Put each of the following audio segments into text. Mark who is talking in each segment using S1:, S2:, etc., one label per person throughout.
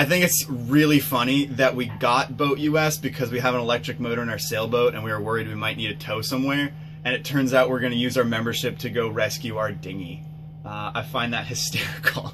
S1: I think it's really funny that we got Boat US because we have an electric motor in our sailboat and we were worried we might need a tow somewhere. And it turns out we're going to use our membership to go rescue our dinghy. I find that hysterical.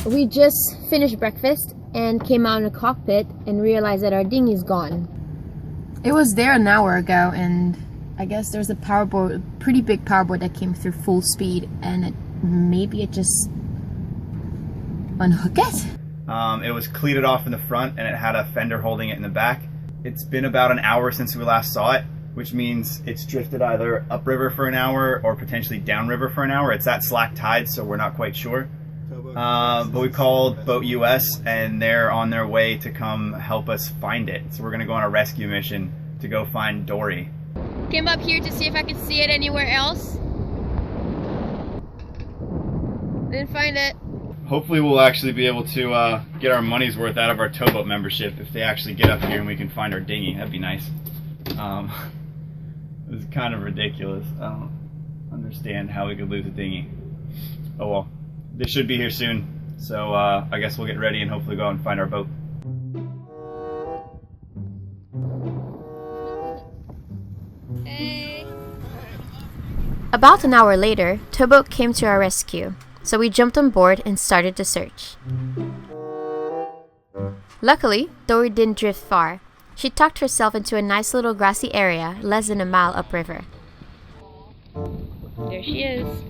S2: We just finished breakfast and came out in the cockpit and realized that our dinghy's gone. It was there an hour ago, and I guess there's a powerboat, pretty big powerboat that came through full speed, and maybe it just unhooked it?
S1: It was cleated off in the front and it had a fender holding it in the back. It's been about an hour since we last saw it, which means it's drifted either upriver for an hour or potentially downriver for an hour. It's at slack tide, so we're not quite sure. But we called Boat US and they're on their way to come help us find it. So we're going to go on a rescue mission to go find Dory.
S2: Came up here to see if I could see it anywhere else. Didn't find it.
S1: Hopefully we'll actually be able to get our money's worth out of our towboat membership if they actually get up here and we can find our dinghy. That'd be nice. It's kind of ridiculous. I don't understand how we could lose a dinghy. Oh well. They should be here soon, so I guess we'll get ready and hopefully go out and find our boat.
S2: Hey. About an hour later, towboat came to our rescue, so we jumped on board and started the search. Luckily, Dory didn't drift far. She tucked herself into a nice little grassy area less than a mile upriver. There she is.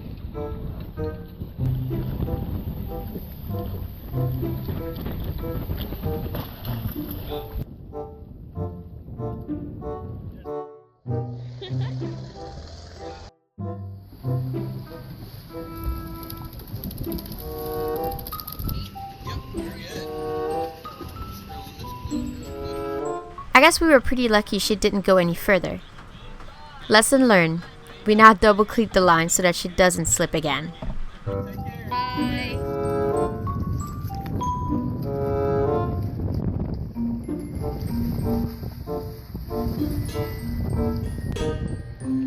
S2: I guess we were pretty lucky she didn't go any further. Lesson learned. We now double cleat the line so that she doesn't slip again. Bye.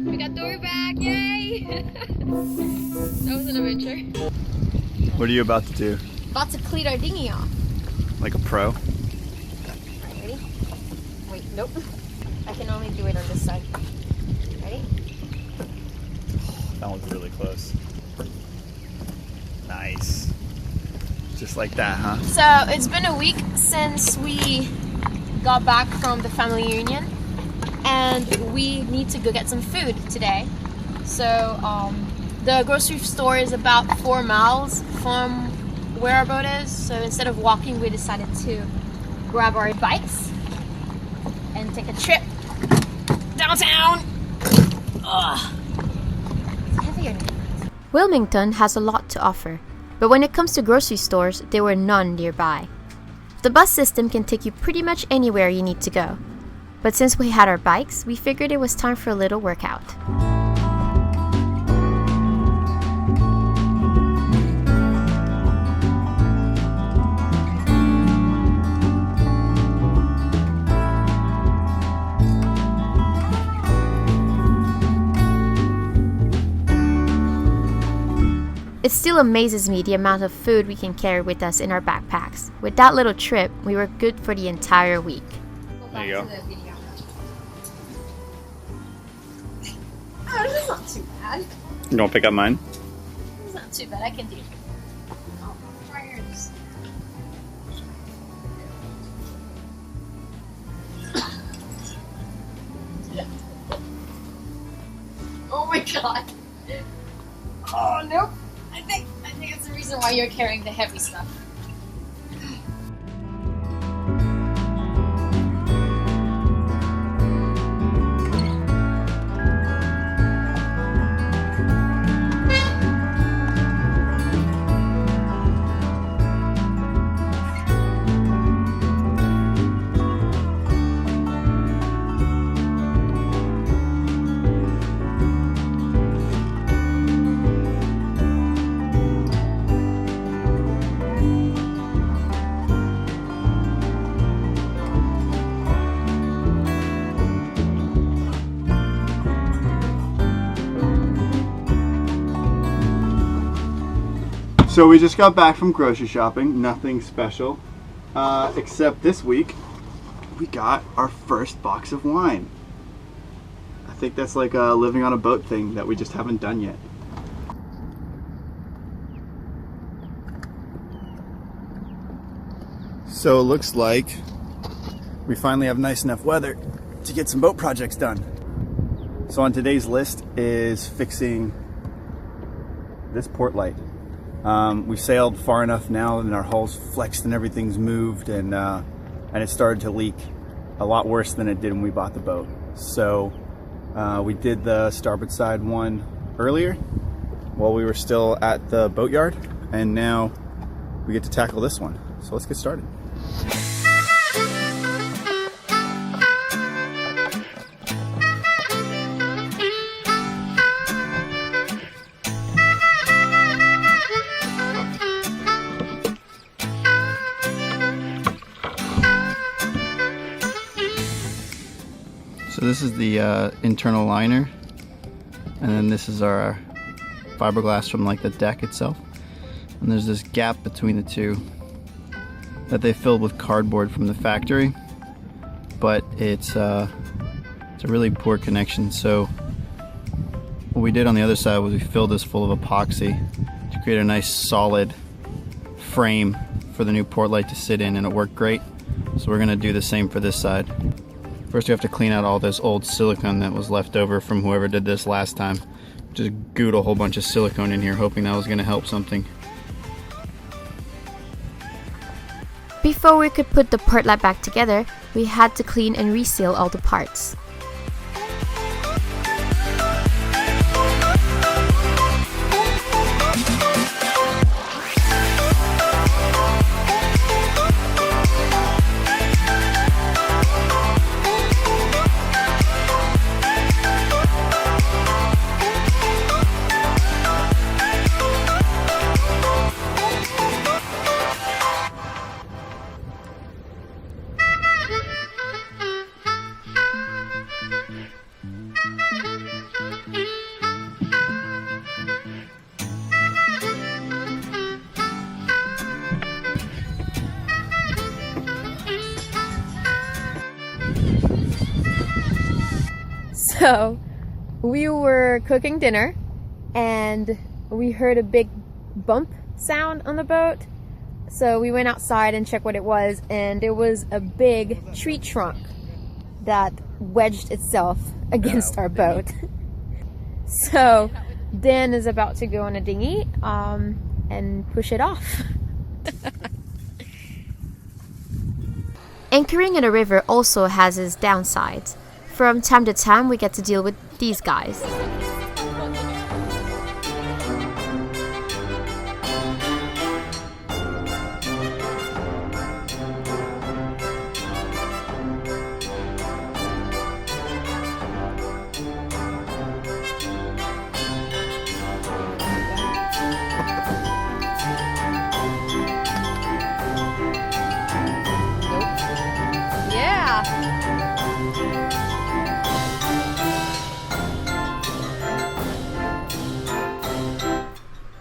S2: We got Dory back, yay! That was an adventure.
S1: What are you about to do?
S2: About to cleat our dinghy off.
S1: Like a pro?
S2: Ready? Wait, nope. I can only do it on this side. Ready?
S1: That was really close. Nice. Just like that, huh?
S2: So it's been a week since we got back from the family reunion, and we need to go get some food today. So the grocery store is about 4 miles from where our boat is. So instead of walking, we decided to grab our bikes and take a trip downtown. Ugh. It's heavier now. Wilmington has a lot to offer, but when it comes to grocery stores, there were none nearby. The bus system can take you pretty much anywhere you need to go. But since we had our bikes, we figured it was time for a little workout. It still amazes me the amount of food we can carry with us in our backpacks. With that little trip, we were good for the entire week.
S1: There you go.
S2: Oh, this is not too bad.
S1: You don't pick up mine?
S2: It's not too bad. I can do it. Oh, try yours. Oh my god. Oh nope. I think it's the reason why you're carrying the heavy stuff.
S1: So we just got back from grocery shopping, nothing special, except this week we got our first box of wine. I think that's like a living on a boat thing that we just haven't done yet. So it looks like we finally have nice enough weather to get some boat projects done. So on today's list is fixing this port light. We sailed far enough now and our hull's flexed and everything's moved, and it started to leak a lot worse than it did when we bought the boat. So we did the starboard side one earlier while we were still at the boatyard, and now we get to tackle this one. So let's get started. So this is the internal liner, and then this is our fiberglass from like the deck itself. And there's this gap between the two that they filled with cardboard from the factory, but it's a really poor connection. So what we did on the other side was we filled this full of epoxy to create a nice solid frame for the new port light to sit in, and it worked great. So we're gonna do the same for this side. First we have to clean out all this old silicone that was left over from whoever did this last time. Just gooed a whole bunch of silicone in here, hoping that was gonna help something.
S2: Before we could put the port light back together, we had to clean and reseal all the parts. So we were cooking dinner and we heard a big bump sound on the boat. So we went outside and checked what it was, and it was a big tree trunk that wedged itself against our boat. So Dan is about to go on a dinghy and push it off. Anchoring in a river also has its downsides. From time to time, we get to deal with these guys.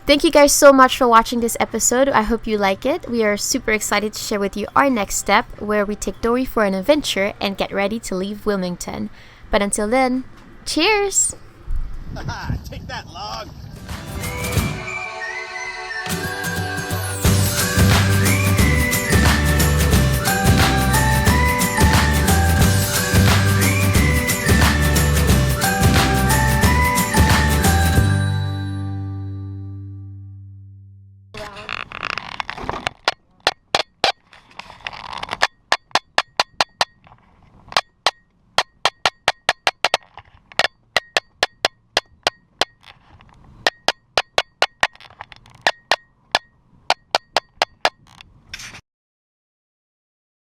S2: Thank you guys so much for watching this episode. I hope you like it. We are super excited to share with you our next step, where we take Dory for an adventure and get ready to leave Wilmington. But until then, cheers!
S1: Take that, log!